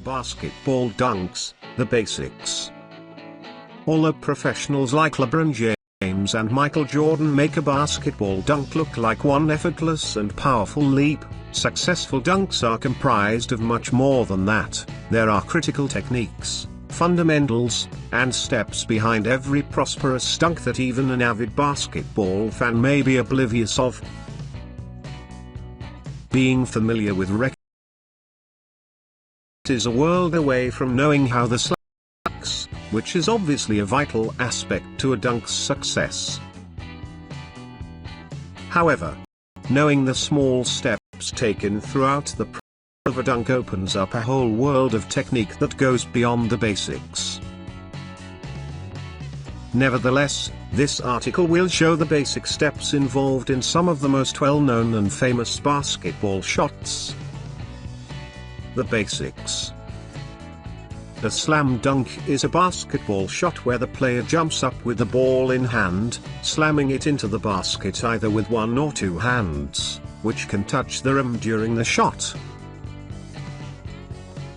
Basketball dunks, the basics. Although professionals like LeBron James and Michael Jordan make a basketball dunk look like one effortless and powerful leap, successful dunks are comprised of much more than that. There are critical techniques, fundamentals, and steps behind every prosperous dunk that even an avid basketball fan may be oblivious of. Being familiar with rec is a world away from knowing how the slam works, which is obviously a vital aspect to a dunk's success. However, knowing the small steps taken throughout the process of a dunk opens up a whole world of technique that goes beyond the basics. Nevertheless, this article will show the basic steps involved in some of the most well-known and famous basketball shots. The basics. A slam dunk is a basketball shot where the player jumps up with the ball in hand, slamming it into the basket either with one or two hands, which can touch the rim during the shot.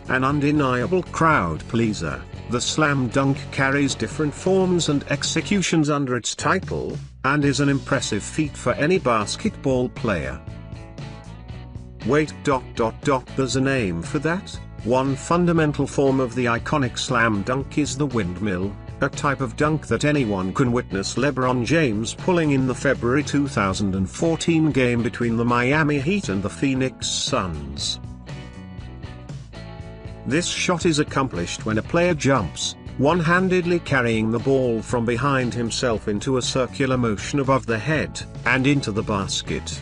An undeniable crowd pleaser, the slam dunk carries different forms and executions under its title, and is an impressive feat for any basketball player. Wait. There's a name for that. One fundamental form of the iconic slam dunk is the windmill, a type of dunk that anyone can witness LeBron James pulling in the February 2014 game between the Miami Heat and the Phoenix Suns. This shot is accomplished when a player jumps, one-handedly carrying the ball from behind himself into a circular motion above the head, and into the basket.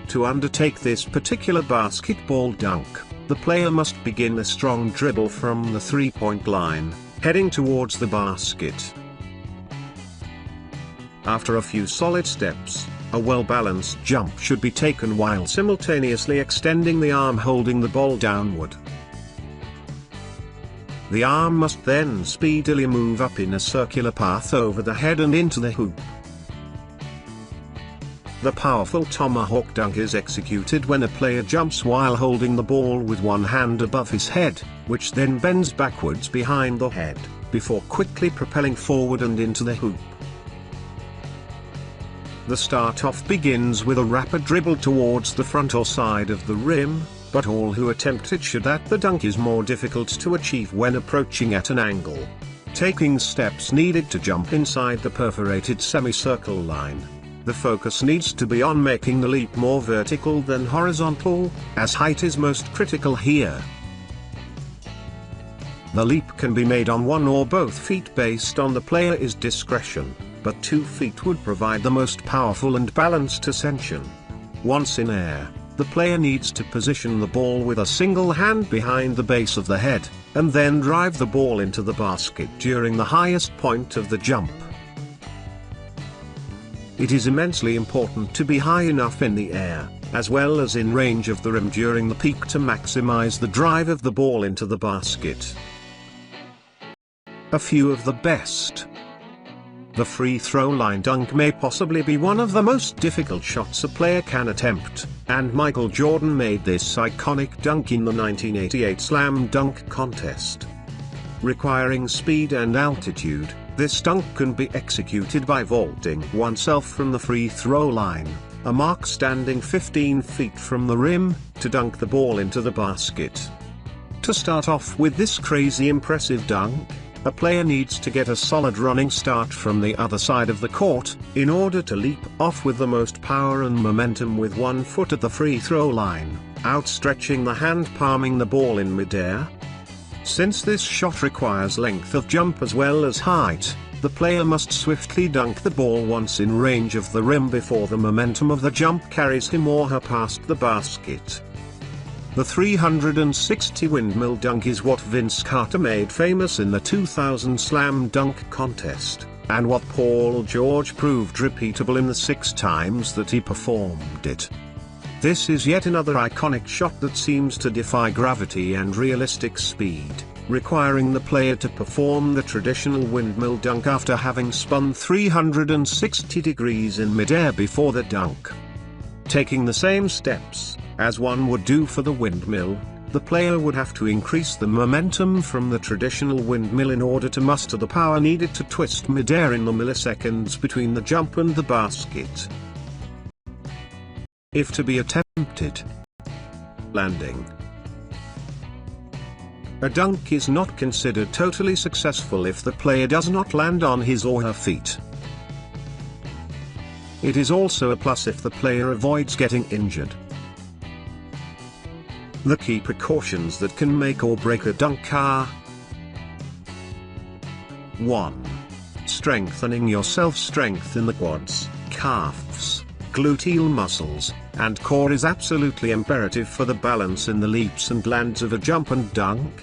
To undertake this particular basketball dunk, the player must begin a strong dribble from the three-point line, heading towards the basket. After a few solid steps, a well-balanced jump should be taken while simultaneously extending the arm holding the ball downward. The arm must then speedily move up in a circular path over the head and into the hoop. The powerful tomahawk dunk is executed when a player jumps while holding the ball with one hand above his head, which then bends backwards behind the head, before quickly propelling forward and into the hoop. The start-off begins with a rapid dribble towards the front or side of the rim, but all who attempt it should that the dunk is more difficult to achieve when approaching at an angle, taking steps needed to jump inside the perforated semicircle line. The focus needs to be on making the leap more vertical than horizontal, as height is most critical here. The leap can be made on one or both feet based on the player's discretion, but 2 feet would provide the most powerful and balanced ascension. Once in air, the player needs to position the ball with a single hand behind the base of the head, and then drive the ball into the basket during the highest point of the jump. It is immensely important to be high enough in the air, as well as in range of the rim during the peak to maximize the drive of the ball into the basket. A few of the best. The free throw line dunk may possibly be one of the most difficult shots a player can attempt, and Michael Jordan made this iconic dunk in the 1988 Slam Dunk Contest. Requiring speed and altitude, this dunk can be executed by vaulting oneself from the free throw line, a mark standing 15 feet from the rim, to dunk the ball into the basket. To start off with this crazy impressive dunk, a player needs to get a solid running start from the other side of the court, in order to leap off with the most power and momentum with one foot at the free throw line, outstretching the hand palming the ball in midair. Since this shot requires length of jump as well as height, the player must swiftly dunk the ball once in range of the rim before the momentum of the jump carries him or her past the basket. The 360 windmill dunk is what Vince Carter made famous in the 2000 Slam Dunk Contest, and what Paul George proved repeatable in the 6 times that he performed it. This is yet another iconic shot that seems to defy gravity and realistic speed, requiring the player to perform the traditional windmill dunk after having spun 360 degrees in midair before the dunk. Taking the same steps, as one would do for the windmill, the player would have to increase the momentum from the traditional windmill in order to muster the power needed to twist midair in the milliseconds between the jump and the basket. If to be attempted. Landing. A dunk is not considered totally successful if the player does not land on his or her feet. It is also a plus if the player avoids getting injured. The key precautions that can make or break a dunk are: 1. Strengthening your self-strength in the quads, calves, gluteal muscles, and core is absolutely imperative for the balance in the leaps and lands of a jump and dunk.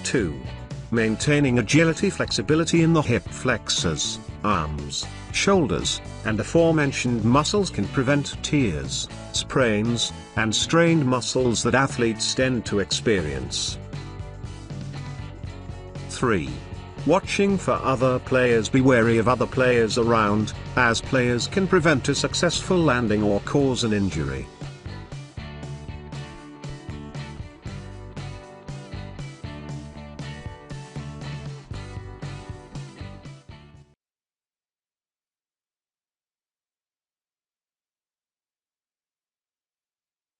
2. Maintaining agility, flexibility in the hip flexors, arms, shoulders, and aforementioned muscles can prevent tears, sprains, and strained muscles that athletes tend to experience. 3. Watching for other players. Be wary of other players around, as players can prevent a successful landing or cause an injury.